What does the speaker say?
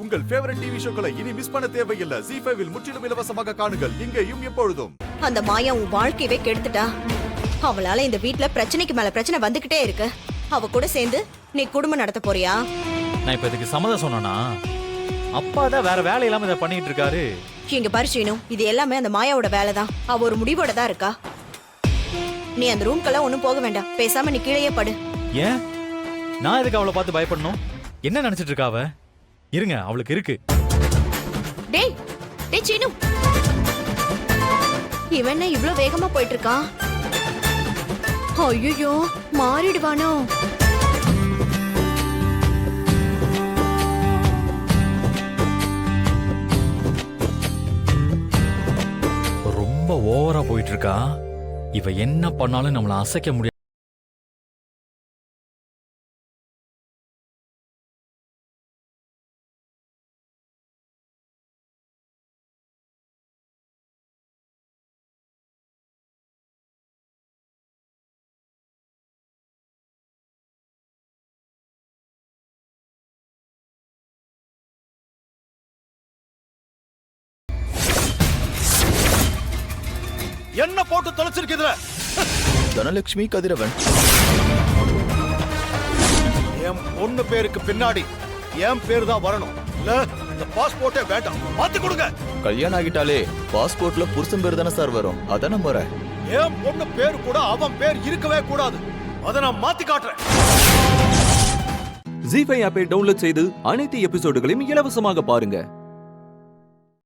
உங்கள் favourite TV ஷோக்களை இனி miss பண்ண தேவையில்லை. ZEE5 இல் முற்றிலும் இலவசமாக காணுங்கள். இங்கேயும் எப்பொழுதும். அந்த மாயா உன் வாழ்க்கையவே கெடுத்துட்டா. அவளால இந்த வீட்ல பிரச்சனைக்கு மேல பிரச்சனை வந்துகிட்டே இருக்கு. அவ கூட சேர்ந்து நீ குடும்பம் நடத்த போறியா? நான் இப்ப இதுக்கு சம்மதம் சொன்னா அப்பா தான் வேற வேலை இல்லாம இதை பண்ணிட்டு இருக்காரு. இங்க பாரு சீனு, இது எல்லாமே அந்த மாயாவோட வேலைதான். அவ ஒரு முடிவோட தான் இருக்கா. நீ அந்த ரூம்க்கெல்லாம் ஒண்ணும் போக வேண்டாம். பேசாம நீ கீழேயே படு. ஏன் நான் எதுக்கு அவளை பார்த்து பயப்படணும்? என்ன நினைச்சிட்டு இருக்கா அவ? இருங்க, அவளுக்கு இருக்கு. டேய் டேய் சீனு, இவன் என்ன இவ்ளோ வேகமா போயிட்டு இருக்கான்? ஐயோ, மாறிடுவானோ? ரொம்ப ஓவரா போயிட்டு இருக்கா. இவ என்ன பண்ணாலும் நம்மள அசைக்க முடியாது. என்ன போட்டு தொலைச்சிருக்குதுல? தனலட்சுமி கதிரவன். என் பொண்ணு பேருக்கு பின்னாடி என் பேரு தான் வரணும். இல்ல இந்த பாஸ்போர்ட்டே வேண்டாம், மாத்தி கொடுங்க. கல்யாணம் ஆகிட்டாலே பாஸ்போர்ட்ல புருஷன் பேர் தானே சார் வரும். அதான முறை. என் பொண்ணு பேரு கூட அவன் பேர் இருக்கவே கூடாது. அதை நான் மாத்தி காட்டுறேன். ZEE5 ஆப்பை டவுன்லோட் செய்து அனைத்து எபிசோடுகளையும் இலவசமாக பாருங்க.